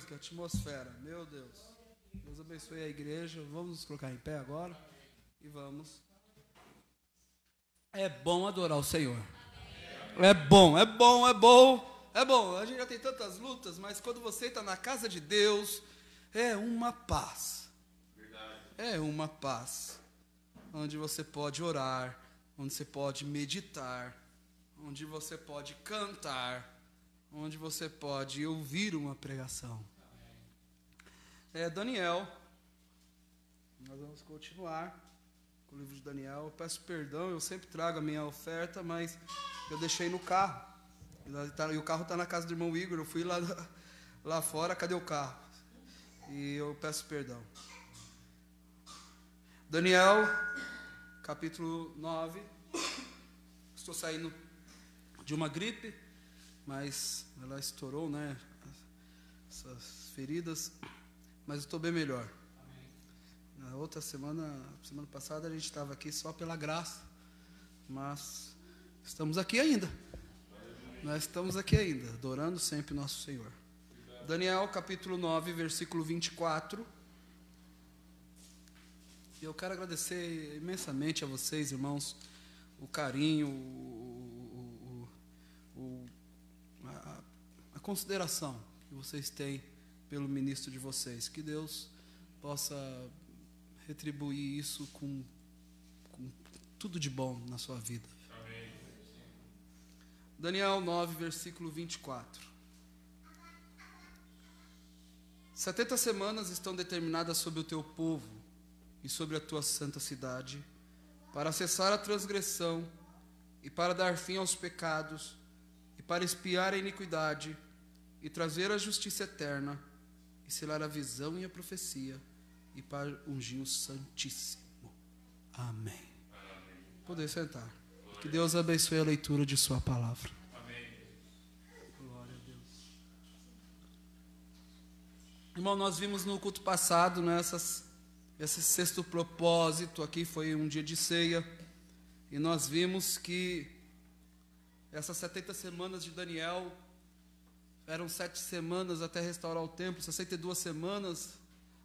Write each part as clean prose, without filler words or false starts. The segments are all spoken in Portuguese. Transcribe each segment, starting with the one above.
Que atmosfera, meu Deus. Deus abençoe a igreja. Vamos nos colocar em pé agora e vamos. É bom adorar o Senhor. É bom, é bom, é bom, é bom. A gente já tem tantas lutas, mas quando você está na casa de Deus, é uma paz. É uma paz. Onde você pode orar, onde você pode meditar, onde você pode cantar, onde você pode ouvir uma pregação. Daniel, nós vamos continuar com o livro de Daniel. Eu peço perdão, eu sempre trago a minha oferta, mas eu deixei no carro. E o carro está na casa do irmão Igor. Eu fui lá fora, cadê o carro? E eu peço perdão. Daniel, capítulo 9. Estou saindo de uma gripe, mas ela estourou, né? Essas feridas. Mas estou bem melhor. Amém. Na outra semana passada, a gente estava aqui só pela graça. Mas estamos aqui ainda. Nós estamos aqui ainda, adorando sempre o nosso Senhor. Daniel, capítulo 9, versículo 24. E eu quero agradecer imensamente a vocês, irmãos, o carinho, a consideração que vocês têm pelo ministro de vocês. Que Deus possa retribuir isso com tudo de bom na sua vida. Amém. Daniel 9, versículo 24. 70 semanas estão determinadas sobre o teu povo e sobre a tua santa cidade, para cessar a transgressão e para dar fim aos pecados e para expiar a iniquidade e trazer a justiça eterna e selar a visão e a profecia, e para ungir o Santíssimo. Amém. Amém. Poder sentar. Glória. Que Deus abençoe a leitura de sua palavra. Amém. Glória a Deus. Irmão, nós vimos no culto passado, né, esse sexto propósito aqui foi um dia de ceia, e nós vimos que essas 70 semanas de Daniel eram 7 semanas até restaurar o templo, 62 semanas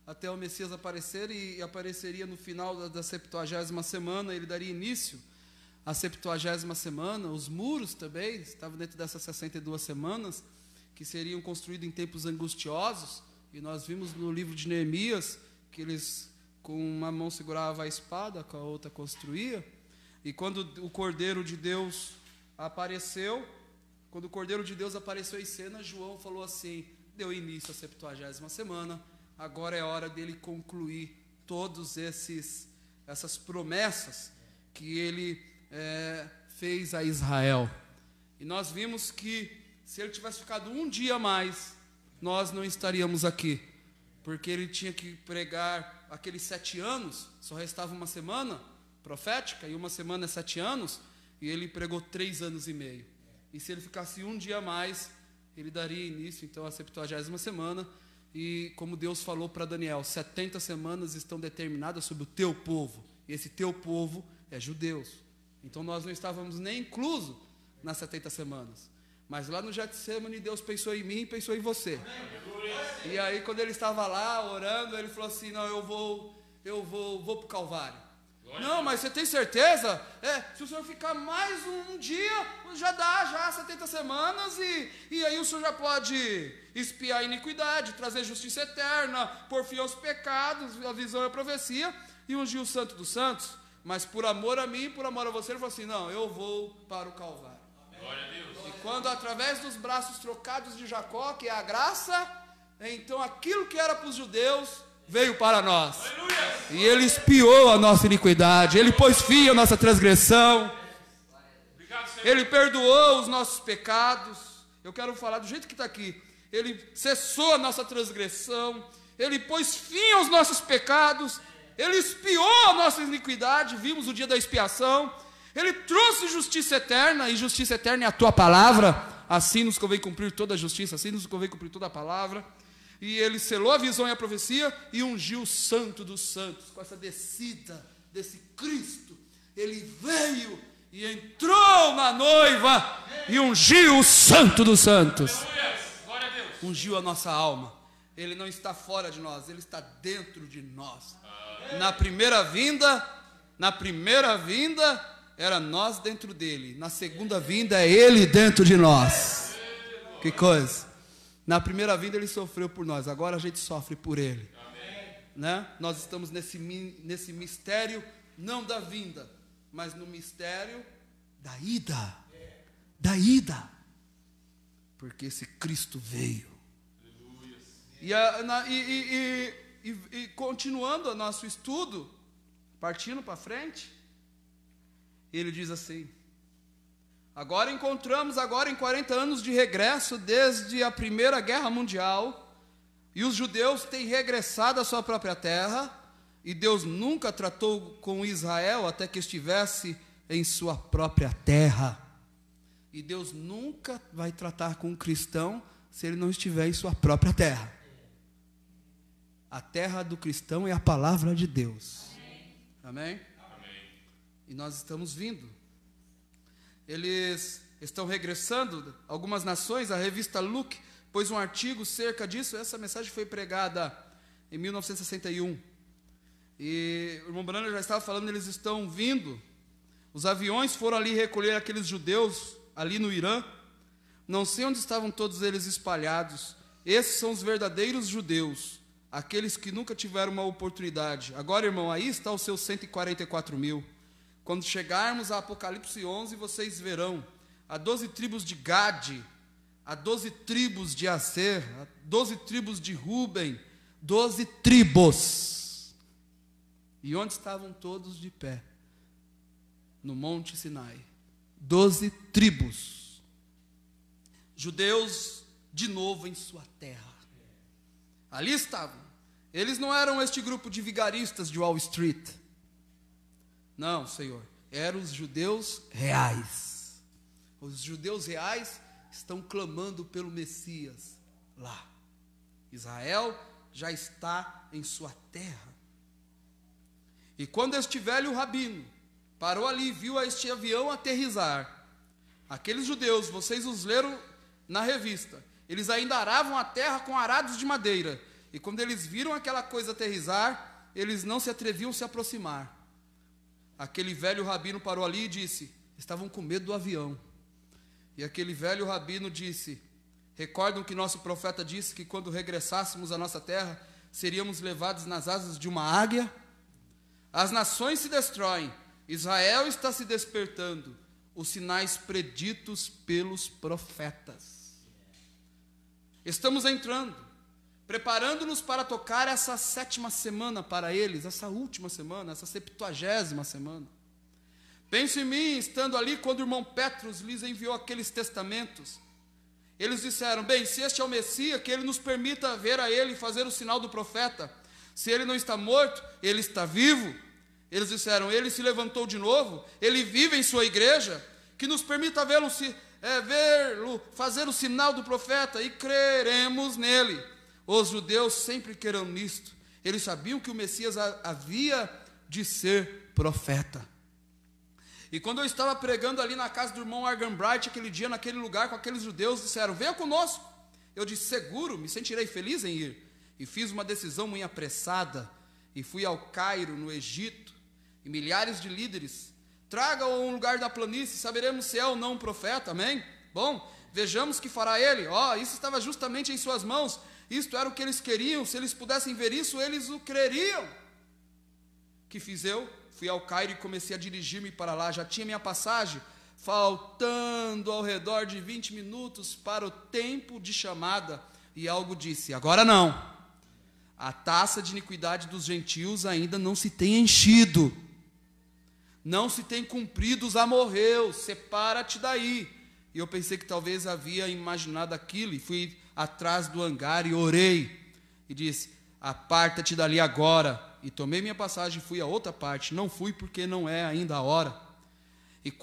até o Messias aparecer, e apareceria no final da 70ª semana, ele daria início à 70ª semana. Os muros também estavam dentro dessas 62 semanas, que seriam construídos em tempos angustiosos, e nós vimos no livro de Neemias, que eles com uma mão seguravam a espada, com a outra construía, e quando o Cordeiro de Deus apareceu, em cena, João falou assim: deu início à 70ª semana, agora é hora dele concluir todas essas promessas que ele fez a Israel. E nós vimos que se ele tivesse ficado um dia a mais, nós não estaríamos aqui, porque ele tinha que pregar aqueles 7 anos, só restava uma semana profética, e uma semana é 7 anos, e ele pregou 3 anos e meio. E se ele ficasse um dia a mais, ele daria início então à 70ª semana. E como Deus falou para Daniel, 70 semanas estão determinadas sobre o teu povo, e esse teu povo é judeus. Então nós não estávamos nem inclusos nas 70 semanas, mas lá no Getsemane Deus pensou em mim e pensou em você. E aí quando ele estava lá orando, ele falou assim: não, eu vou para o Calvário. Não, mas você tem certeza? Se o senhor ficar mais um dia, já dá 70 semanas, e aí o senhor já pode expiar a iniquidade, trazer justiça eterna, pôr fim aos pecados, a visão e a profecia, e ungir o Santo dos Santos. Mas por amor a mim, por amor a você, ele falou assim: não, eu vou para o Calvário. Glória a Deus. E quando através dos braços trocados de Jacó, que é a graça, então aquilo que era para os judeus veio para nós. Aleluia. E ele expiou a nossa iniquidade, ele pôs fim à nossa transgressão, ele perdoou os nossos pecados. Eu quero falar do jeito que está aqui: ele cessou a nossa transgressão, ele pôs fim aos nossos pecados, ele expiou a nossa iniquidade. Vimos o dia da expiação. Ele trouxe justiça eterna, e justiça eterna é a tua palavra, assim nos convém cumprir toda a justiça, assim nos convém cumprir toda a palavra. E ele selou a visão e a profecia e ungiu o Santo dos Santos. Com essa descida desse Cristo, ele veio e entrou na noiva e ungiu o Santo dos Santos. Ungiu a nossa alma. Ele não está fora de nós, ele está dentro de nós. Na primeira vinda, era nós dentro dele. Na segunda vinda é ele dentro de nós. Que coisa. Na primeira vinda ele sofreu por nós, agora a gente sofre por ele. Né? Nós estamos nesse mistério, não da vinda, mas no mistério da ida. Da ida. Porque esse Cristo veio. E continuando o nosso estudo, partindo para frente, ele diz assim: agora encontramos em 40 anos de regresso desde a Primeira Guerra Mundial, e os judeus têm regressado à sua própria terra, e Deus nunca tratou com Israel até que estivesse em sua própria terra. E Deus nunca vai tratar com um cristão se ele não estiver em sua própria terra. A terra do cristão é a palavra de Deus. Amém? Amém? E nós estamos vindo. Eles estão regressando, algumas nações. A revista Look pôs um artigo cerca disso. Essa mensagem foi pregada em 1961. E o irmão Branham já estava falando, eles estão vindo. Os aviões foram ali recolher aqueles judeus, ali no Irã. Não sei onde estavam todos eles espalhados. Esses são os verdadeiros judeus, aqueles que nunca tiveram uma oportunidade. Agora, irmão, aí está os seus 144 mil. Quando chegarmos a Apocalipse 11, vocês verão a 12 tribos de Gade, a 12 tribos de Aser, a 12 tribos de Ruben, 12 tribos. E onde estavam todos de pé? No Monte Sinai. 12 tribos. Judeus de novo em sua terra. Ali estavam. Eles não eram este grupo de vigaristas de Wall Street. Não, Senhor. Eram os judeus reais. Os judeus reais estão clamando pelo Messias lá. Israel já está em sua terra. E quando este velho rabino parou ali e viu este avião aterrissar, aqueles judeus, vocês os leram na revista, eles ainda aravam a terra com arados de madeira. E quando eles viram aquela coisa aterrissar, eles não se atreviam a se aproximar. Aquele velho rabino parou ali e disse, estavam com medo do avião. E aquele velho rabino disse, recordam que nosso profeta disse que quando regressássemos à nossa terra, seríamos levados nas asas de uma águia? As nações se destroem, Israel está se despertando, os sinais preditos pelos profetas. Estamos entrando, preparando-nos para tocar essa 7ª semana para eles, essa última semana, essa 70ª semana. Pense em mim, estando ali, quando o irmão Petros lhes enviou aqueles testamentos. Eles disseram, bem, se este é o Messias, que ele nos permita ver a ele e fazer o sinal do profeta. Se ele não está morto, ele está vivo. Eles disseram, ele se levantou de novo, ele vive em sua igreja, que nos permita vê-lo fazer o sinal do profeta, e creremos nele. Os judeus sempre creram nisto. Eles sabiam que o Messias havia de ser profeta. E quando eu estava pregando ali na casa do irmão Arganbright, aquele dia, naquele lugar, com aqueles judeus, disseram, venha conosco. Eu disse, seguro, me sentirei feliz em ir. E fiz uma decisão muito apressada, e fui ao Cairo, no Egito, e milhares de líderes, traga-o a um lugar da planície, saberemos se é ou não um profeta, amém? Bom, vejamos o que fará ele. Isso estava justamente em suas mãos, isto era o que eles queriam, se eles pudessem ver isso, eles o creriam. Que fiz eu? Fui ao Cairo e comecei a dirigir-me para lá, já tinha minha passagem, faltando ao redor de 20 minutos para o tempo de chamada, e algo disse, agora não, a taça de iniquidade dos gentios ainda não se tem enchido, não se tem cumprido os amorreus, separa-te daí. E eu pensei que talvez havia imaginado aquilo, e fui atrás do hangar e orei, e disse, aparta-te dali agora. E tomei minha passagem e fui a outra parte. Não fui porque não é ainda a hora. E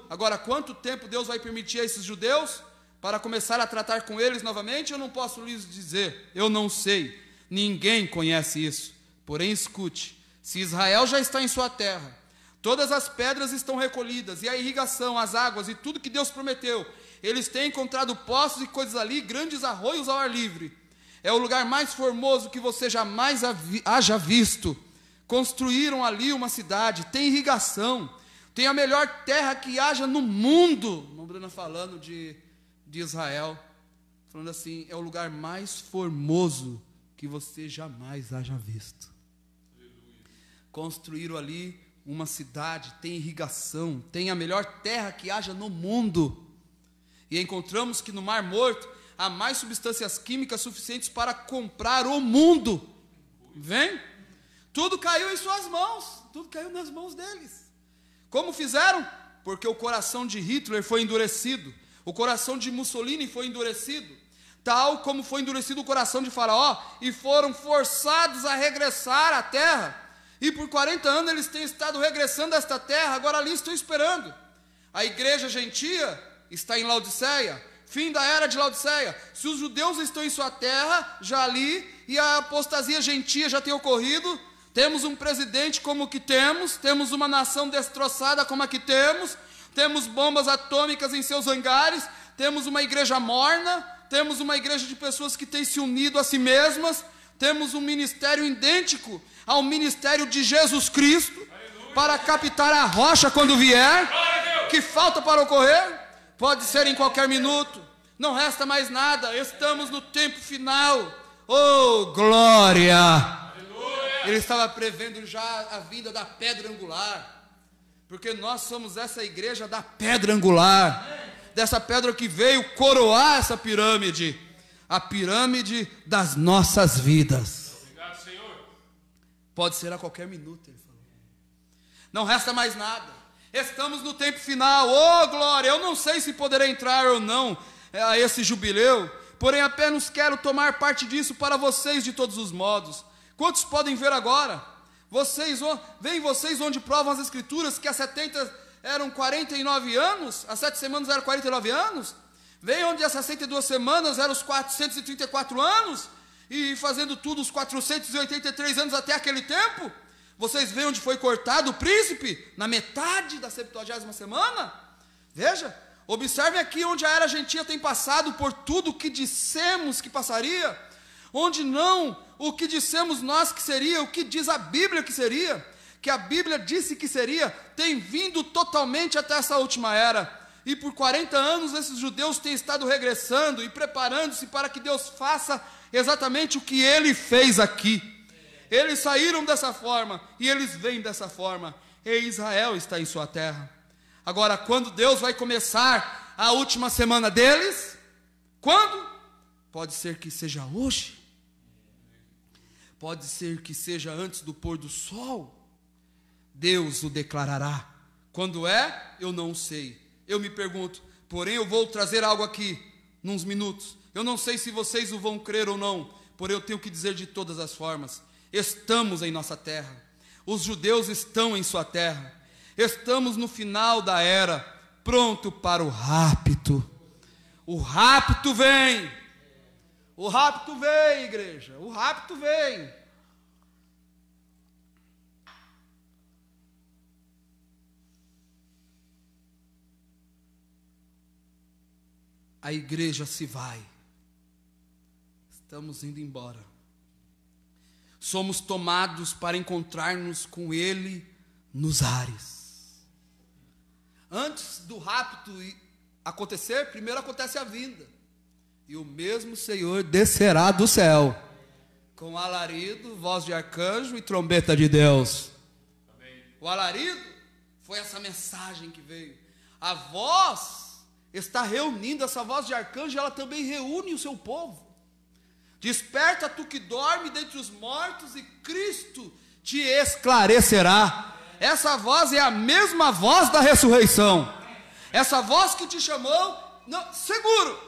agora quanto tempo Deus vai permitir a esses judeus? para começar a tratar com eles novamente? Eu não posso lhes dizer, eu não sei, ninguém conhece isso. Porém, escute, se Israel já está em sua terra, todas as pedras estão recolhidas, e a irrigação, as águas e tudo que Deus prometeu, eles têm encontrado poços e coisas ali, grandes arroios ao ar livre. É o lugar mais formoso que você jamais haja visto. Construíram ali uma cidade, tem irrigação, tem a melhor terra que haja no mundo. Irmã Bruna falando de Israel, falando assim, é o lugar mais formoso que você jamais haja visto. Construíram ali uma cidade, tem irrigação, tem a melhor terra que haja no mundo. E encontramos que no Mar Morto há mais substâncias químicas suficientes para comprar o mundo. Vem? Tudo caiu em suas mãos, tudo caiu nas mãos deles. Como fizeram? Porque o coração de Hitler foi endurecido, o coração de Mussolini foi endurecido, tal como foi endurecido o coração de Faraó, e foram forçados a regressar à terra. E por 40 anos eles têm estado regressando a esta terra, agora ali estão esperando. A igreja gentia está em Laodiceia, fim da era de Laodiceia. Se os judeus estão em sua terra, já ali, e a apostasia gentia já tem ocorrido, temos um presidente como o que temos uma nação destroçada como a que temos bombas atômicas em seus hangares, temos uma igreja morna, temos uma igreja de pessoas que têm se unido a si mesmas, temos um ministério idêntico ao ministério de Jesus Cristo, para captar a rocha quando vier, que falta para ocorrer, pode ser em qualquer minuto, não resta mais nada, estamos no tempo final, oh glória! Ele estava prevendo já a vinda da pedra angular, porque nós somos essa igreja da pedra angular, dessa pedra que veio coroar essa pirâmide, a pirâmide das nossas vidas. Obrigado, Senhor. Pode ser a qualquer minuto, ele falou. Não resta mais nada. Estamos no tempo final. Oh, glória! Eu não sei se poderei entrar ou não a esse jubileu, porém apenas quero tomar parte disso para vocês de todos os modos. Quantos podem ver agora? Veem vocês onde provam as escrituras que as 70 eram 49 anos, as 7 semanas eram 49 anos? Veem onde as 62 semanas eram os 434 anos, e fazendo tudo os 483 anos até aquele tempo? Vocês veem onde foi cortado o príncipe? Na metade da 70ª semana? Veja, observem aqui onde a era gentia tem passado por tudo o que dissemos que passaria, onde não o que dissemos nós que seria, o que diz a Bíblia que seria, que a Bíblia disse que seria, tem vindo totalmente até essa última era. E por 40 anos esses judeus têm estado regressando e preparando-se para que Deus faça exatamente o que Ele fez aqui. Eles saíram dessa forma e eles vêm dessa forma, e Israel está em sua terra. Agora, quando Deus vai começar a última semana deles? Quando? Pode ser que seja hoje, pode ser que seja antes do pôr do sol. Deus o declarará. Quando é? Eu não sei. Eu me pergunto, porém eu vou trazer algo aqui, nos minutos. Eu não sei se vocês o vão crer ou não, porém eu tenho que dizer de todas as formas. Estamos em nossa terra. Os judeus estão em sua terra. Estamos no final da era, pronto para o rapto. O rapto vem. O rapto vem, igreja. O rapto vem. A igreja se vai. Estamos indo embora. Somos tomados para encontrar-nos com Ele nos ares. Antes do rapto acontecer, primeiro acontece a vinda. E o mesmo Senhor descerá do céu, com alarido, voz de arcanjo e trombeta de Deus. Amém. O alarido foi essa mensagem que veio. A voz está reunindo, essa voz de arcanjo, ela também reúne o seu povo. Desperta tu que dorme dentre os mortos, e Cristo te esclarecerá. Essa voz é a mesma voz da ressurreição. Essa voz que te chamou, seguro.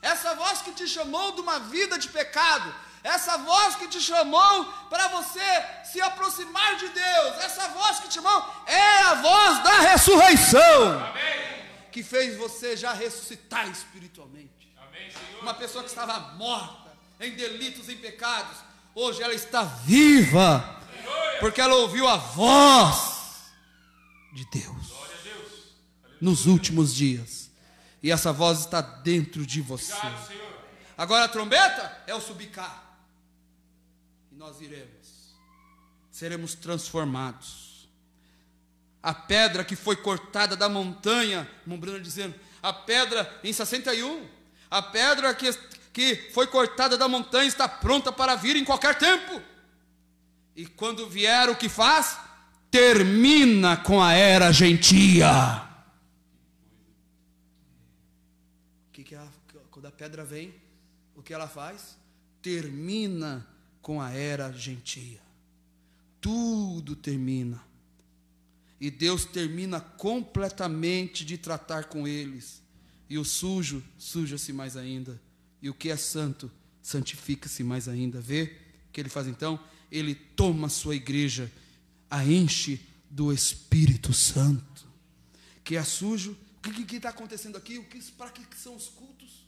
Essa voz que te chamou de uma vida de pecado. Essa voz que te chamou para você se aproximar de Deus. Essa voz que te chamou é a voz da ressurreição. Amém. que fez você já ressuscitar espiritualmente. Amém, Senhor. Uma pessoa que estava morta em delitos, em pecados, hoje ela está viva, porque ela ouviu a voz de Deus nos últimos dias, e essa voz está dentro de você. Obrigado, Senhor. Agora a trombeta é o subcar, e nós seremos transformados. A pedra que foi cortada da montanha, irmão Bruno dizendo, a pedra em 61, a pedra que foi cortada da montanha está pronta para vir em qualquer tempo. E quando vier, o que faz? Termina com a era gentia. Quando a pedra vem, o que ela faz? Termina com a era gentia. Tudo termina. E Deus termina completamente de tratar com eles. E o sujo, suja-se mais ainda. E o que é santo, santifica-se mais ainda. Vê o que ele faz então? Ele toma a sua igreja, a enche do Espírito Santo. Que é sujo. O que está acontecendo aqui? Para que são os cultos?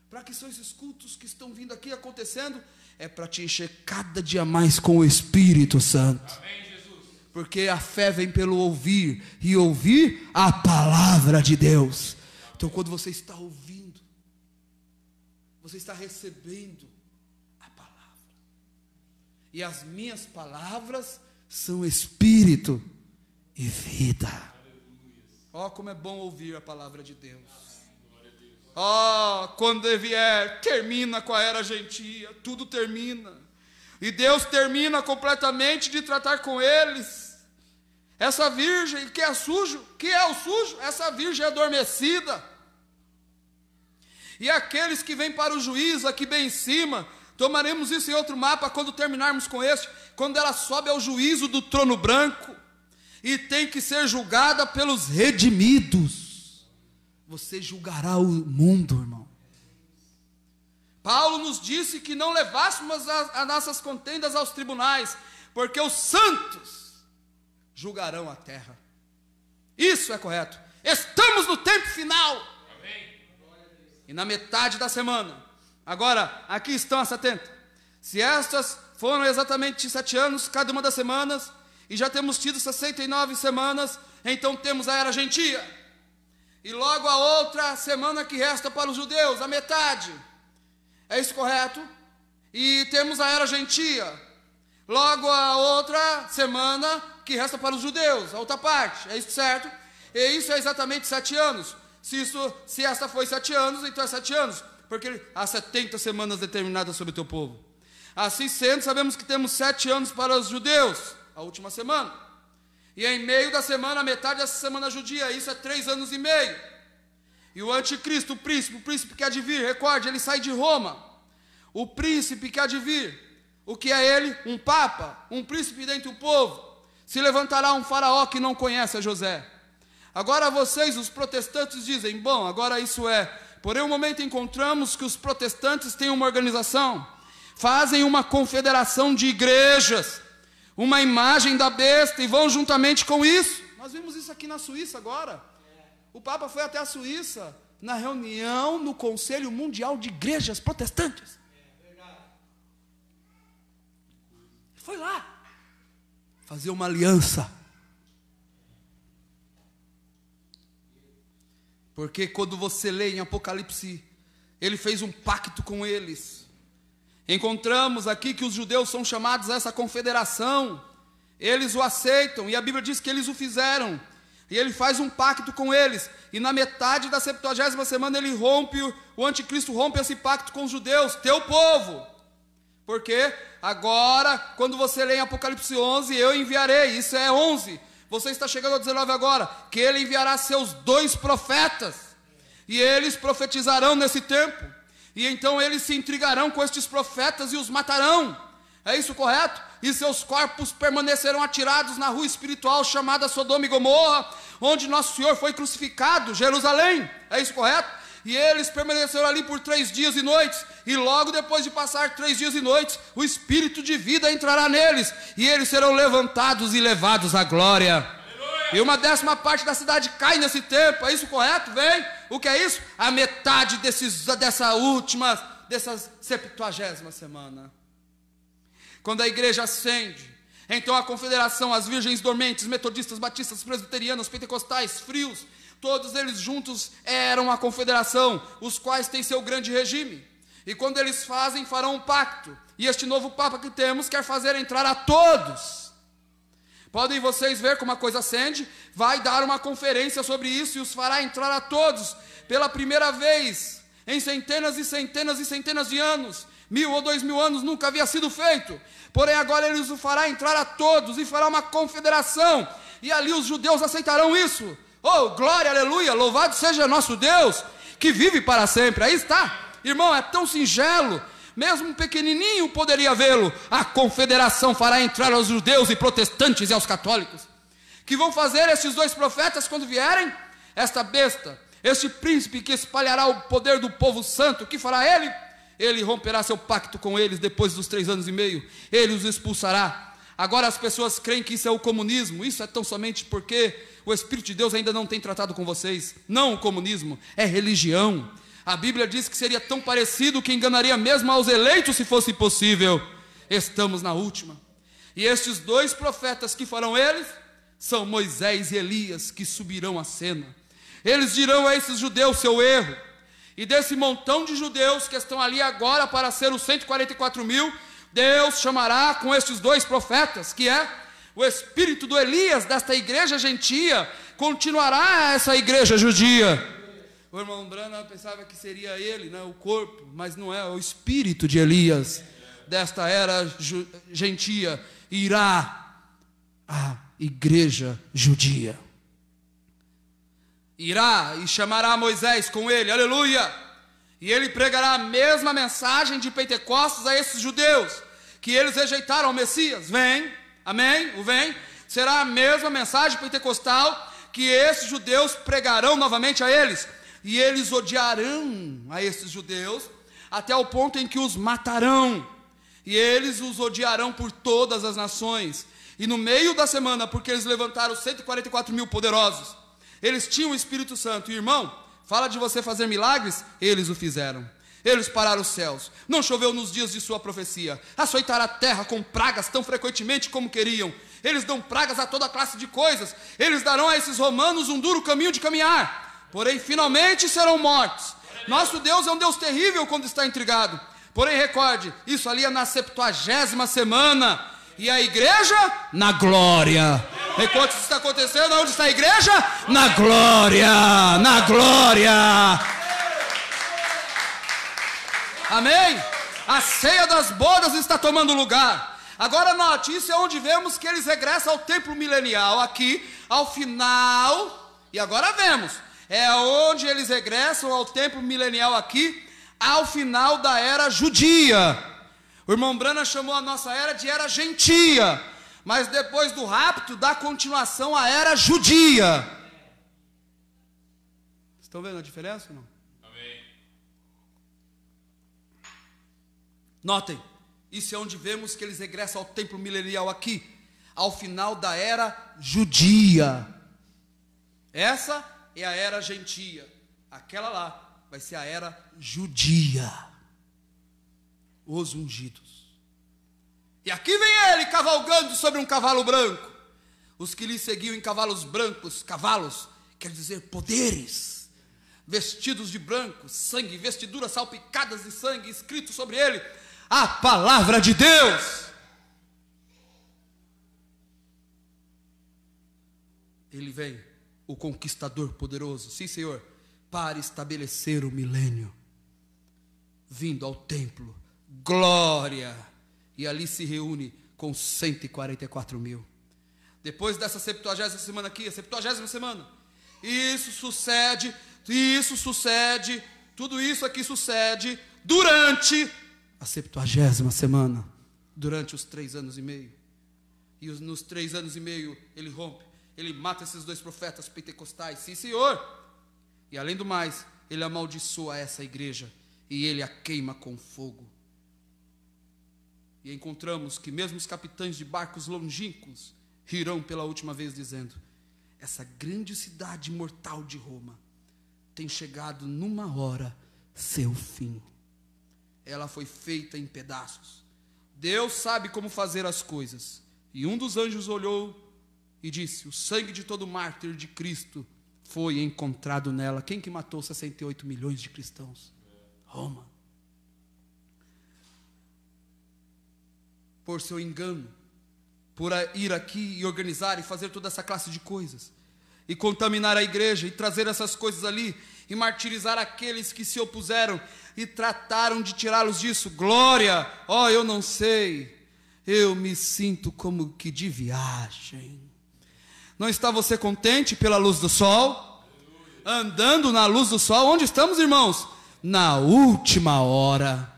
Para que são esses cultos que estão vindo aqui acontecendo? É para te encher cada dia mais com o Espírito Santo. Amém, Jesus. Porque a fé vem pelo ouvir, e ouvir a palavra de Deus. Então quando você está ouvindo, você está recebendo a palavra. E as minhas palavras são espírito e vida. Ó, como é bom ouvir a palavra de Deus. Ó, quando ele vier, termina com a era gentia, tudo termina. E Deus termina completamente de tratar com eles. Essa virgem que é sujo, que é o sujo? Essa virgem adormecida. E aqueles que vêm para o juízo aqui bem em cima, tomaremos isso em outro mapa quando terminarmos com este, quando ela sobe ao juízo do trono branco, e tem que ser julgada pelos redimidos. Você julgará o mundo, irmão. Paulo nos disse que não levássemos as nossas contendas aos tribunais, porque os santos julgarão a terra. Isso é correto. Estamos no tempo final. Amém. E na metade da semana. Agora, aqui estão as 70. Se estas foram exatamente 7 anos, cada uma das semanas, e já temos tido 69 semanas, então temos a era gentia. E logo a outra semana que resta para os judeus, a metade. É isso correto? E temos a era gentia. Logo a outra semana que resta para os judeus, a outra parte. É isso certo? E isso é exatamente 7 anos. Se esta foi 7 anos, então é 7 anos. Porque há 70 semanas determinadas sobre o teu povo. Assim sendo, sabemos que temos 7 anos para os judeus, a última semana. E em meio da semana, a metade dessa semana judia, isso é 3 anos e meio. E o anticristo, o príncipe que há de vir, recorde, ele sai de Roma. O príncipe que há de vir, o que é ele? Um papa, um príncipe dentre o povo. Se levantará um faraó que não conhece a José. Agora vocês, os protestantes, dizem, bom, agora isso é. Porém, um momento encontramos que os protestantes têm uma organização, fazem uma confederação de igrejas, uma imagem da besta, e vão juntamente com isso. Nós vimos isso aqui na Suíça agora. O Papa foi até a Suíça, na reunião no Conselho Mundial de Igrejas Protestantes. Foi lá fazer uma aliança. Porque quando você lê em Apocalipse, ele fez um pacto com eles. Encontramos aqui que os judeus são chamados a essa confederação. Eles o aceitam, e a Bíblia diz que eles o fizeram. E ele faz um pacto com eles. E na metade da 70ª semana ele rompe, o anticristo rompe esse pacto com os judeus, teu povo. Porque agora, quando você lê em Apocalipse 11, eu enviarei, isso é 11. Você está chegando ao 19 agora, que ele enviará seus 2 profetas. E eles profetizarão nesse tempo. E então eles se intrigarão com estes profetas e os matarão. É isso correto? E seus corpos permanecerão atirados na rua espiritual chamada Sodoma e Gomorra, onde nosso Senhor foi crucificado, Jerusalém. É isso correto? E eles permaneceram ali por 3 dias e noites. E logo depois de passar 3 dias e noites, o Espírito de vida entrará neles. E eles serão levantados e levados à glória. Aleluia. E 1/10 da cidade cai nesse tempo. É isso correto? Vem. O que é isso? A metade dessa 70ª semana. Quando a igreja ascende, então a confederação, as virgens dormentes, metodistas, batistas, presbiterianos, pentecostais, frios, todos eles juntos eram a confederação, os quais têm seu grande regime. E quando eles farão um pacto. E este novo Papa que temos quer fazer entrar a todos. Podem vocês ver como a coisa ascende? Vai dar uma conferência sobre isso e os fará entrar a todos. Pela primeira vez, em centenas e centenas e centenas de anos. 1000 ou 2000 anos nunca havia sido feito. Porém agora ele os fará entrar a todos e fará uma confederação. E ali os judeus aceitarão isso. Oh, glória, aleluia, louvado seja nosso Deus, que vive para sempre. Aí está, irmão, é tão singelo, mesmo um pequenininho poderia vê-lo. A confederação fará entrar aos judeus e protestantes e aos católicos. Que vão fazer estes 2 profetas quando vierem? Esta besta, este príncipe que espalhará o poder do povo santo, que fará ele? Ele romperá seu pacto com eles depois dos 3 anos e meio, ele os expulsará. Agora as pessoas creem que isso é o comunismo. Isso é tão somente porque o Espírito de Deus ainda não tem tratado com vocês. Não o comunismo, é religião. A Bíblia diz que seria tão parecido que enganaria mesmo aos eleitos se fosse possível. Estamos na última. E estes 2 profetas que farão eles, são Moisés e Elias, que subirão à cena. Eles dirão a esses judeus seu erro. E desse montão de judeus que estão ali agora para ser os 144.000, Deus chamará com estes 2 profetas, que é o espírito do Elias, desta igreja gentia, continuará essa igreja judia. O irmão Branham pensava que seria ele, né, o corpo, mas não é o espírito de Elias, desta era gentia, irá à igreja judia. Irá e chamará Moisés com ele, aleluia, e ele pregará a mesma mensagem de Pentecostes a esses judeus, que eles rejeitaram o Messias. Vem, amém, o vem, será a mesma mensagem pentecostal que esses judeus pregarão novamente a eles, e eles odiarão a esses judeus, até o ponto em que os matarão, e eles os odiarão por todas as nações, e no meio da semana, porque eles levantaram 144.000 poderosos, eles tinham o Espírito Santo. E irmão, fala de você fazer milagres, eles o fizeram. Eles pararam os céus, não choveu nos dias de sua profecia, açoitaram a terra com pragas tão frequentemente como queriam. Eles dão pragas a toda classe de coisas. Eles darão a esses romanos um duro caminho de caminhar, porém finalmente serão mortos. Nosso Deus é um Deus terrível quando está intrigado. Porém recorde, isso ali é na 70ª semana, e a igreja na glória. Enquanto isso está acontecendo, onde está a igreja? Na glória, na glória. Amém? A ceia das bodas está tomando lugar. Agora note, isso é onde vemos que eles regressam ao templo milenial, aqui, ao final, e agora vemos, é onde eles regressam ao templo milenial aqui, ao final da era judia. O irmão Branham chamou a nossa era de era gentia, mas depois do rapto dá continuação à era judia. Estão vendo a diferença ou não? Amém. Notem, isso é onde vemos que eles regressam ao templo milenial aqui, ao final da era judia. Essa é a era gentia, aquela lá vai ser a era judia. Os ungidos. E aqui vem ele cavalgando sobre um cavalo branco. Os que lhe seguiam em cavalos brancos, cavalos, quer dizer poderes, vestidos de branco, sangue, vestiduras salpicadas de sangue, escrito sobre ele a palavra de Deus. Ele vem, o conquistador poderoso, sim Senhor, para estabelecer o milênio, vindo ao templo, glória, e ali se reúne com 144.000. Depois dessa 70ª semana aqui, a 70ª semana, isso sucede, tudo isso aqui sucede durante a 70ª semana, durante os 3 anos e meio. E nos 3 anos e meio ele rompe, ele mata esses 2 profetas pentecostais, sim Senhor. E além do mais, ele amaldiçoa essa igreja e ele a queima com fogo. E encontramos que mesmo os capitães de barcos longínquos rirão pela última vez dizendo: essa grande cidade mortal de Roma tem chegado numa hora seu fim. Ela foi feita em pedaços. Deus sabe como fazer as coisas. E um dos anjos olhou e disse: o sangue de todo mártir de Cristo foi encontrado nela. Quem que matou 68 milhões de cristãos? Roma. Por seu engano, por ir aqui e organizar e fazer toda essa classe de coisas, e contaminar a igreja, e trazer essas coisas ali, e martirizar aqueles que se opuseram, e trataram de tirá-los disso. Glória! Oh, eu não sei, eu me sinto como que de viagem. Não está você contente pela luz do sol? Andando na luz do sol, onde estamos, irmãos? Na última hora.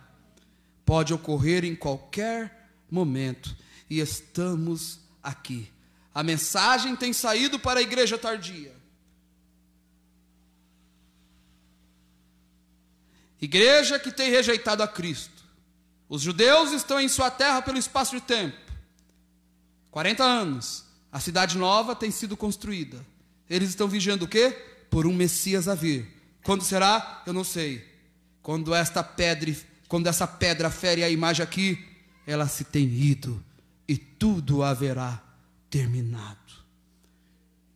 Pode ocorrer em qualquer momento, e estamos aqui. A mensagem tem saído para a igreja tardia. Igreja que tem rejeitado a Cristo. Os judeus estão em sua terra pelo espaço de tempo. 40 anos. A cidade nova tem sido construída. Eles estão vigiando o quê? Por um Messias a vir. Quando será? Eu não sei. Quando essa pedra fere a imagem aqui, ela se tem ido e tudo haverá terminado.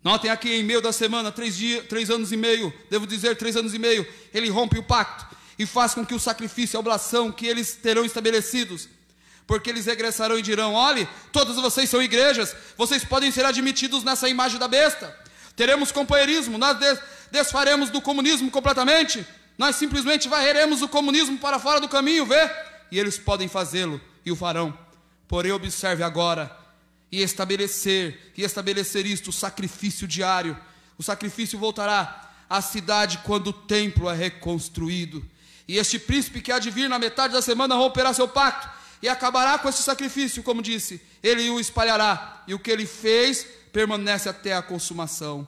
Notem aqui, em meio da semana, 3 anos e meio, devo dizer 3 anos e meio, ele rompe o pacto e faz com que o sacrifício e a oblação que eles terão estabelecidos, porque eles regressarão e dirão: olhe, todos vocês são igrejas, vocês podem ser admitidos nessa imagem da besta, teremos companheirismo, nós desfaremos do comunismo completamente, nós simplesmente varreremos o comunismo para fora do caminho, vê? E eles podem fazê-lo, e o farão. Porém, observe agora, e estabelecer isto, o sacrifício diário. O sacrifício voltará à cidade quando o templo é reconstruído. E este príncipe que há de vir na metade da semana romperá seu pacto e acabará com esse sacrifício, como disse, ele o espalhará, e o que ele fez permanece até a consumação.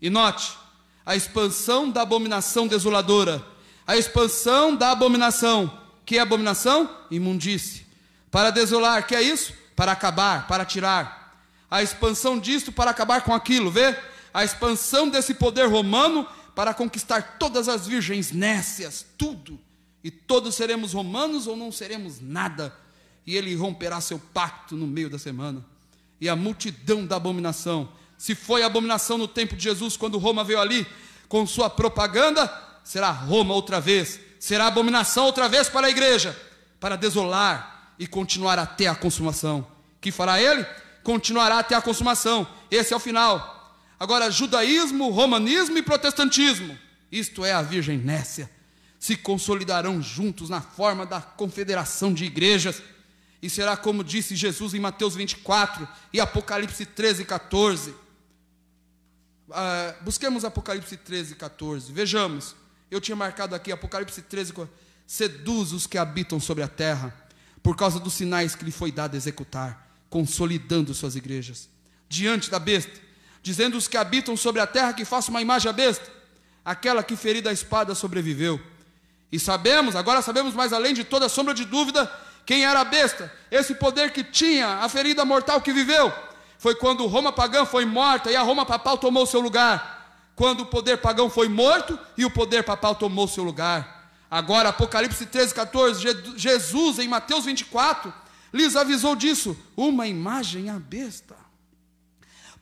E note, a expansão da abominação desoladora, a expansão da abominação. Que é abominação? Imundície. Para desolar, que é isso? Para acabar, para tirar. A expansão disto para acabar com aquilo, vê? A expansão desse poder romano para conquistar todas as virgens nécias, tudo. E todos seremos romanos ou não seremos nada. E ele romperá seu pacto no meio da semana. E a multidão da abominação. Se foi a abominação no tempo de Jesus, quando Roma veio ali com sua propaganda, será Roma outra vez. Será abominação outra vez para a igreja, para desolar e continuar até a consumação. Que fará ele? Continuará até a consumação. Esse é o final. Agora, judaísmo, romanismo e protestantismo, isto é a virgem nécia, se consolidarão juntos na forma da confederação de igrejas. E será como disse Jesus em Mateus 24 e Apocalipse 13, 14. Busquemos Apocalipse 13, 14. Vejamos. Eu tinha marcado aqui Apocalipse 13, seduz os que habitam sobre a terra, por causa dos sinais que lhe foi dado executar, consolidando suas igrejas, diante da besta, dizendo os que habitam sobre a terra que façam uma imagem à besta, aquela que ferida a espada sobreviveu. E agora sabemos mais além de toda sombra de dúvida, quem era a besta, esse poder que tinha a ferida mortal que viveu, foi quando Roma pagã foi morta e a Roma papal tomou seu lugar. Quando o poder pagão foi morto e o poder papal tomou seu lugar. Agora, Apocalipse 13, 14, Jesus em Mateus 24, lhes avisou disso, uma imagem à besta.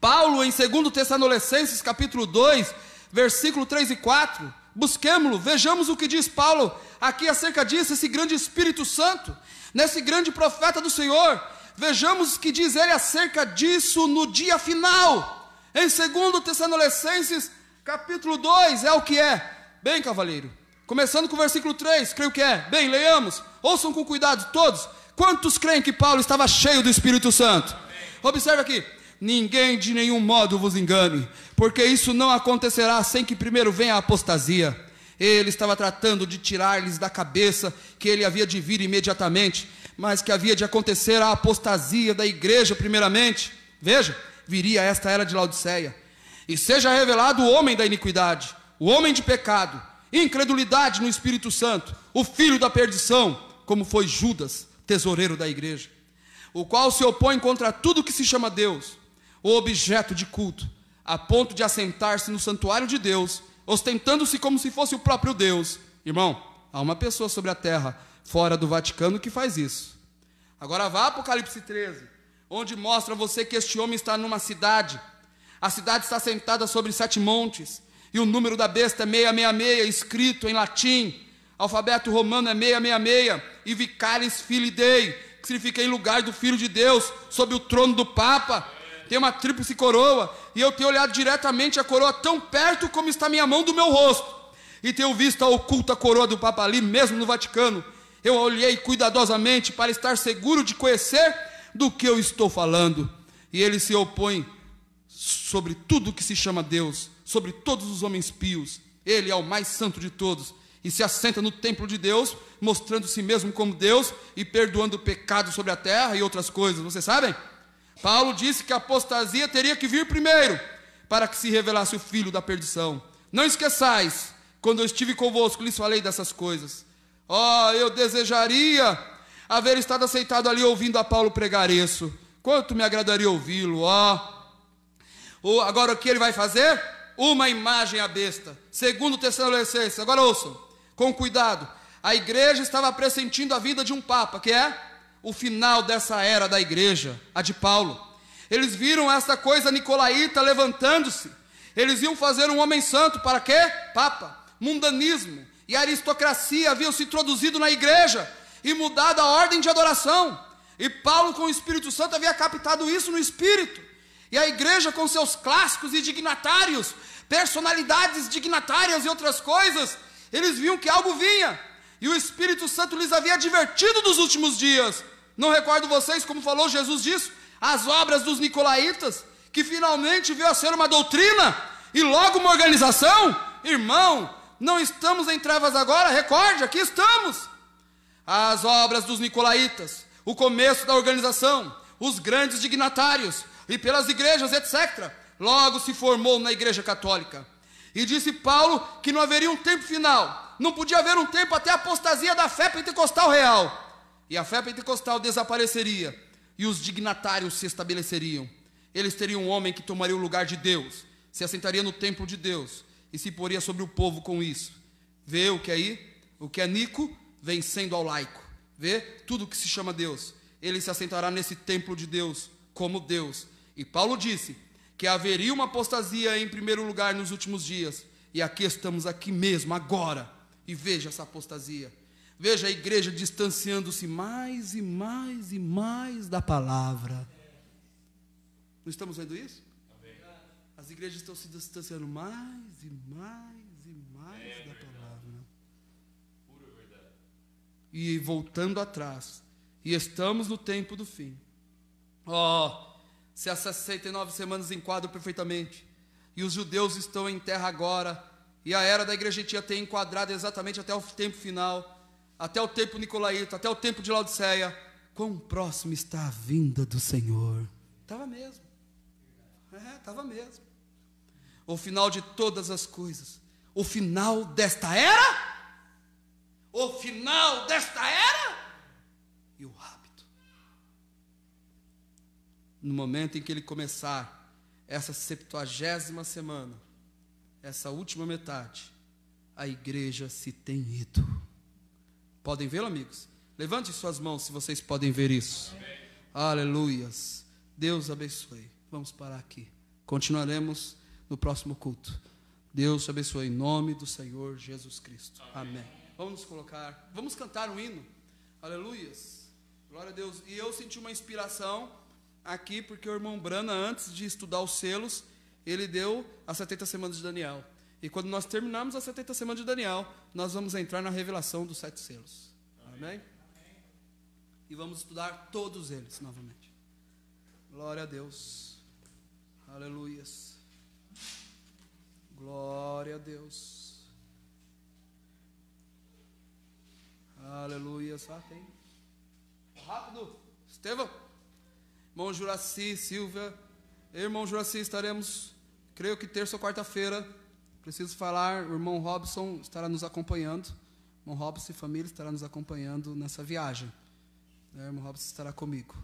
Paulo em 2 Tessalonicenses capítulo 2, versículo 3 e 4, busquemo-lo, vejamos o que diz Paulo aqui acerca disso, esse grande Espírito Santo, nesse grande profeta do Senhor. Vejamos o que diz ele acerca disso no dia final, em 2 Tessalonicenses capítulo 2, é o que é. Bem, cavaleiro, começando com o versículo 3, creio que é. Bem, leiamos, ouçam com cuidado todos. Quantos creem que Paulo estava cheio do Espírito Santo? Observe aqui, ninguém de nenhum modo vos engane, porque isso não acontecerá sem que primeiro venha a apostasia. Ele estava tratando de tirar-lhes da cabeça que ele havia de vir imediatamente, mas que havia de acontecer a apostasia da igreja primeiramente. Veja, viria esta era de Laodiceia, e seja revelado o homem da iniquidade, o homem de pecado, incredulidade no Espírito Santo, o filho da perdição, como foi Judas, tesoureiro da igreja, o qual se opõe contra tudo que se chama Deus, o objeto de culto, a ponto de assentar-se no santuário de Deus, ostentando-se como se fosse o próprio Deus. Irmão, há uma pessoa sobre a terra, fora do Vaticano, que faz isso. Agora vá a Apocalipse 13, onde mostra a você que este homem está numa cidade. A cidade está assentada sobre 7 montes, e o número da besta é 666, escrito em latim. Alfabeto romano é 666, e Vicaris Filii Dei, que significa em lugar do Filho de Deus, sob o trono do Papa. Tem uma tríplice coroa, e eu tenho olhado diretamente a coroa tão perto como está minha mão do meu rosto, e tenho visto a oculta coroa do Papa ali, mesmo no Vaticano. Eu olhei cuidadosamente para estar seguro de conhecer do que eu estou falando, e ele se opõe sobre tudo que se chama Deus, sobre todos os homens pios. Ele é o mais santo de todos, e se assenta no templo de Deus, mostrando si mesmo como Deus, e perdoando o pecado sobre a terra e outras coisas. Vocês sabem? Paulo disse que a apostasia teria que vir primeiro, para que se revelasse o filho da perdição. Não esqueçais, quando eu estive convosco, lhes falei dessas coisas. Eu desejaria haver estado aceitado ali ouvindo a Paulo pregar isso. Quanto me agradaria ouvi-lo. Agora o que ele vai fazer? Uma imagem à besta. Segundo Tessalonicenses, agora ouçam, com cuidado. A igreja estava pressentindo a vinda de um papa, que é o final dessa era da igreja, a de Paulo. Eles viram essa coisa nicolaíta levantando-se. Eles iam fazer um homem santo, para quê? Papa. Mundanismo e aristocracia haviam se introduzido na igreja e mudado a ordem de adoração. E Paulo, com o Espírito Santo, havia captado isso no Espírito. E a igreja, com seus clássicos e dignatários, personalidades dignatárias e outras coisas, eles viam que algo vinha. E o Espírito Santo lhes havia advertido dos últimos dias. Não recordo vocês como falou Jesus disso? As obras dos nicolaítas, que finalmente veio a ser uma doutrina e logo uma organização. Irmão, não estamos em trevas agora, recorde, aqui estamos. As obras dos nicolaítas, o começo da organização, os grandes dignatários, e pelas igrejas, etc. Logo se formou na igreja católica. E disse Paulo que não haveria um tempo final, não podia haver um tempo até a apostasia da fé pentecostal real. E a fé pentecostal desapareceria, e os dignatários se estabeleceriam. Eles teriam um homem que tomaria o lugar de Deus, se assentaria no templo de Deus, e se poria sobre o povo com isso. Vê o que é aí? O que é Nico vencendo ao laico. Vê tudo que se chama Deus. Ele se assentará nesse templo de Deus como Deus. E Paulo disse que haveria uma apostasia em primeiro lugar nos últimos dias. E aqui estamos aqui mesmo, agora. E veja essa apostasia. Veja a igreja distanciando-se mais e mais e mais da palavra. Não estamos vendo isso? As igrejas estão se distanciando mais e mais e mais da palavra. Pura verdade. E voltando atrás. E estamos no tempo do fim. Se as 69 semanas enquadram perfeitamente, e os judeus estão em terra agora, e a era da igreja tinha tem enquadrado exatamente até o tempo final, até o tempo nicolaíta, até o tempo de Laodiceia, quão próximo está a vinda do Senhor. Estava mesmo. Estava mesmo. O final de todas as coisas. O final desta era. O final desta era. E o rapto. No momento em que ele começar essa 70ª semana, essa última metade, a igreja se tem ido. Podem vê-lo, amigos? Levante suas mãos se vocês podem ver isso. Amém. Aleluias. Deus abençoe. Vamos parar aqui. Continuaremos no próximo culto. Deus te abençoe em nome do Senhor Jesus Cristo. Amém. Vamos nos colocar. Vamos cantar um hino. Aleluias. Glória a Deus. E eu senti uma inspiração aqui, porque o irmão Brana, antes de estudar os selos, ele deu as 70 semanas de Daniel. E quando nós terminarmos as 70 semanas de Daniel, nós vamos entrar na revelação dos 7 selos. Amém? E vamos estudar todos eles novamente. Glória a Deus. Aleluias. Glória a Deus. Aleluias. Tem. Rápido. Estevão. Irmão Juraci, Silvia. Irmão Juraci, estaremos, creio que terça ou quarta-feira. Preciso falar, o irmão Robson estará nos acompanhando. O irmão Robson e família estará nos acompanhando nessa viagem. O irmão Robson estará comigo.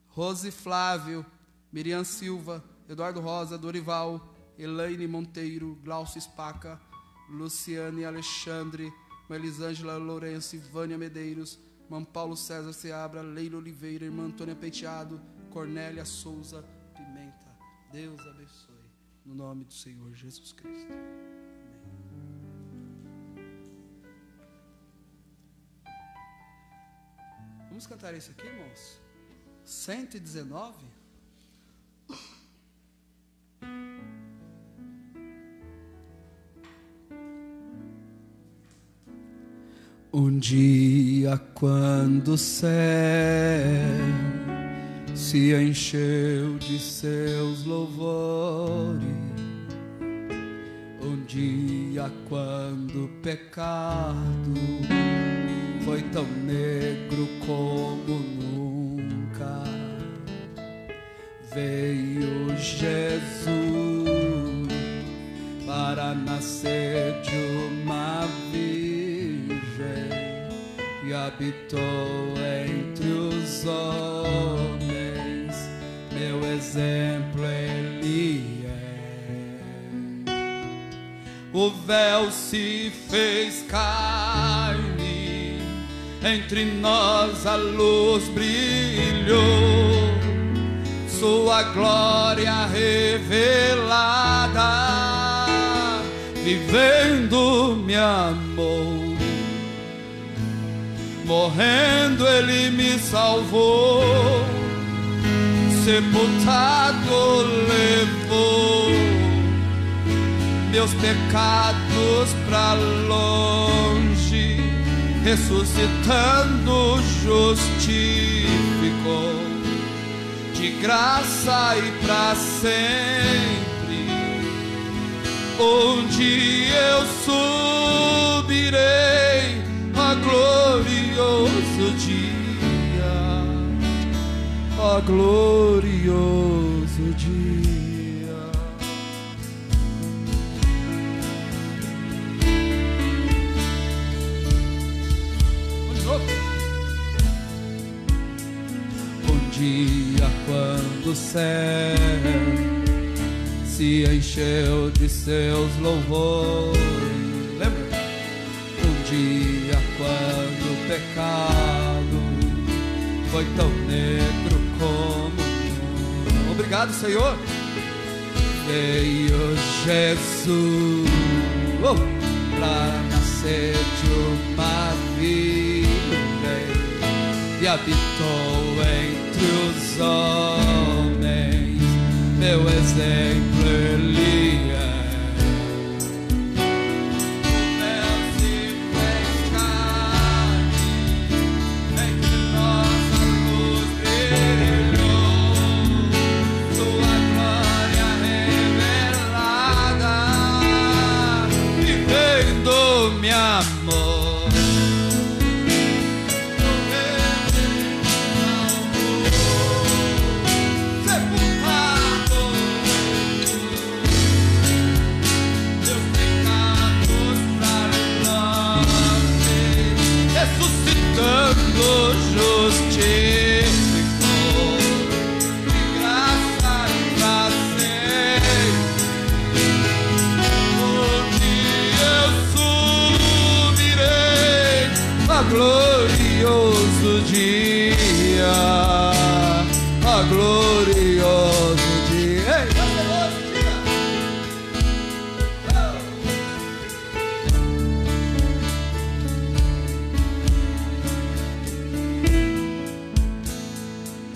Rose Flávio, Miriam Silva, Eduardo Rosa, Dorival, Elaine Monteiro, Glaucio Spaca, Luciane Alexandre, Melisângela Lourenço, Vânia Medeiros, Mãe Paulo César Seabra, Leila Oliveira, Irmã Antônia Penteado, Cornélia Souza Pimenta. Deus abençoe. No nome do Senhor Jesus Cristo. Amém. Vamos cantar isso aqui, irmãos? 119? Um dia, quando o céu se encheu de seus louvores, um dia, quando o pecado foi tão negro como nunca, veio Jesus para nascer de uma virgem e habitou entre os homens. Meu exemplo ele é. O véu se fez carne, entre nós a luz brilhou, sua glória revelada, vivendo me amou. Morrendo ele me salvou, sepultado levou meus pecados pra longe, ressuscitando justificou, de graça e pra sempre. Onde eu subirei a glorioso dia, a glorioso dia. Um dia, quando o céu se encheu de seus louvores, lembra? Um dia, quando o pecado foi tão negro como nunca. Obrigado, Senhor. Veio Jesus para nascer de uma virgem e habitou entre os homens. Meu exemplo ele é. Me amor, sepultado, meus pecados pra longe, ressuscitando justificou, de graça e pra glorioso dia, a glorioso dia. Ei, glorioso dia.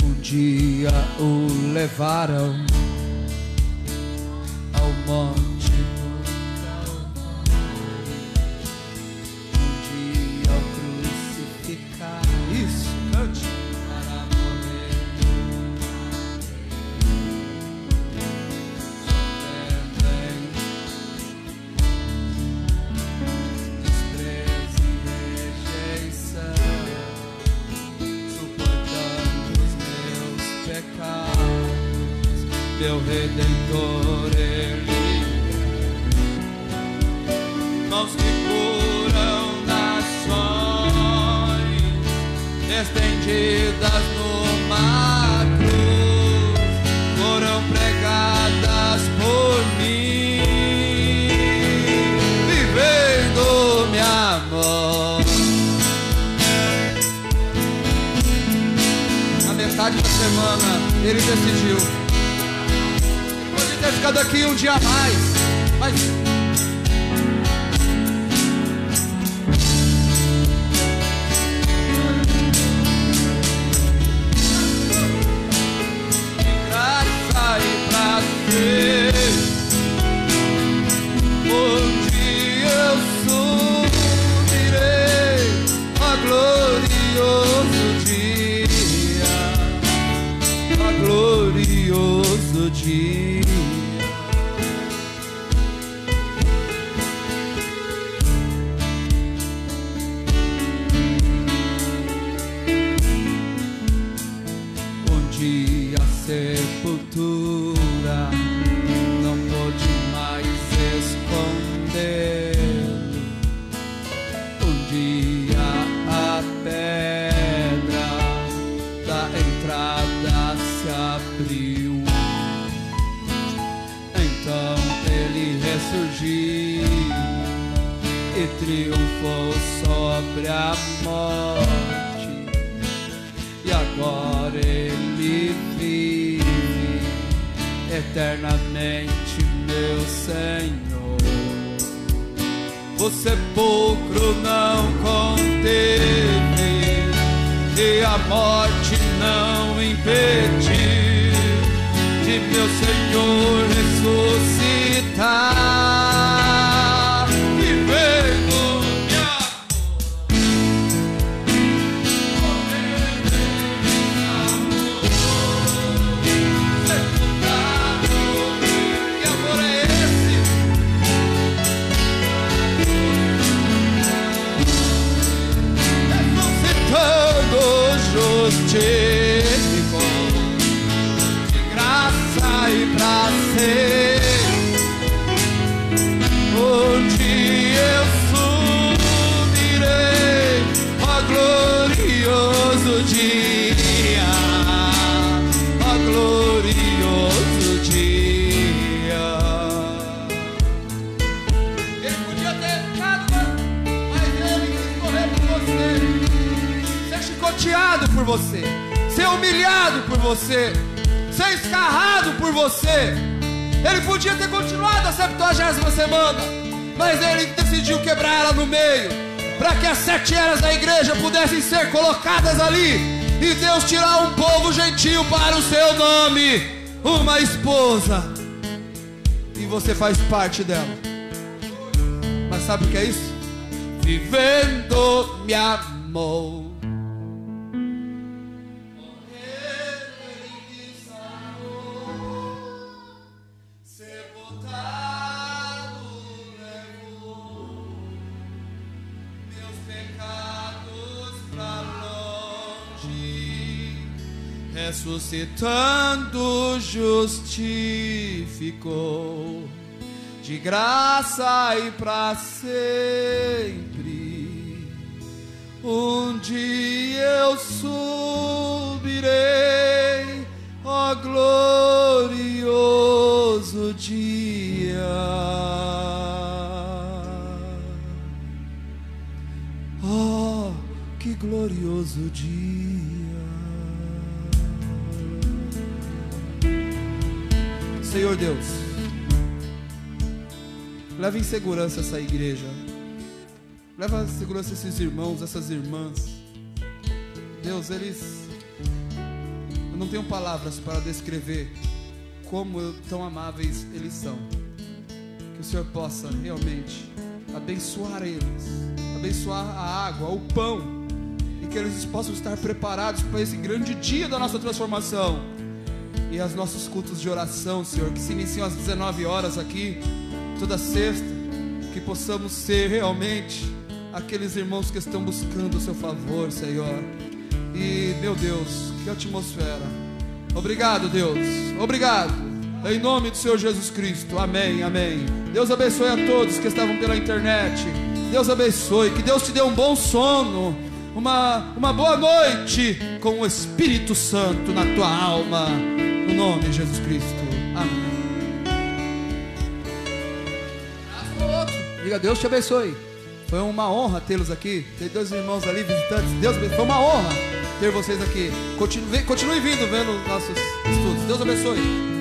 Um dia o levaram ao monte. Isso, cante. Para morrer desprezo e rejeição, suportando os meus pecados, meu Redentor ele é. Mãos que curam nações, estendidas numa cruz, foram pregadas metade da semana, ele decidiu. Ele podia ter ficado aqui um dia a mais, mas graça e prazer, onde eu subirei a glorioso dia, a glorioso dia. Onde a sepultura não pôde mais escondê-lo, onde a pedra da entrada se abriu, então ele ressurgiu e triunfou sobre a morte, e agora ele vive eternamente, meu Senhor. O sepulcro não conteve e a morte não impediu de meu Senhor ressuscitar, vivendo minha justificou de graça e prazer, onde eu subirei ao glorioso dia, ao glorioso dia. Ele podia ter ficado, mas ele quis correr por você, ser chicoteado por você, ser humilhado por você, ser escarrado por você. Ele podia ter continuado a 70ª semana, mas ele decidiu quebrar ela no meio, para que as 7 eras da igreja pudessem ser colocadas ali, e Deus tirar um povo gentil para o seu nome, uma esposa, e você faz parte dela. Mas sabe o que é isso? Vivendo me amou. Ressuscitando justificou de graça e para sempre. Um dia eu subirei ao glorioso dia. Oh, que glorioso dia. Senhor Deus, leva em segurança essa igreja, leva em segurança esses irmãos, essas irmãs. Deus, eu não tenho palavras para descrever como tão amáveis eles são. Que o Senhor possa realmente abençoar eles, abençoar a água, o pão, e que eles possam estar preparados para esse grande dia da nossa transformação. E os nossos cultos de oração, Senhor, que se iniciam às 19 horas aqui, toda sexta, que possamos ser realmente aqueles irmãos que estão buscando o seu favor, Senhor. E, meu Deus, que atmosfera. Obrigado, Deus, obrigado, em nome do Senhor Jesus Cristo, amém, amém. Deus abençoe a todos que estavam pela internet. Deus abençoe, que Deus te dê um bom sono, uma boa noite com o Espírito Santo na tua alma, no nome de Jesus Cristo, amém. Diga, Deus te abençoe. Foi uma honra tê-los aqui. Tem 2 irmãos ali visitantes. Deus abençoe. Foi uma honra ter vocês aqui. Continue vindo, vendo nossos estudos. Deus abençoe.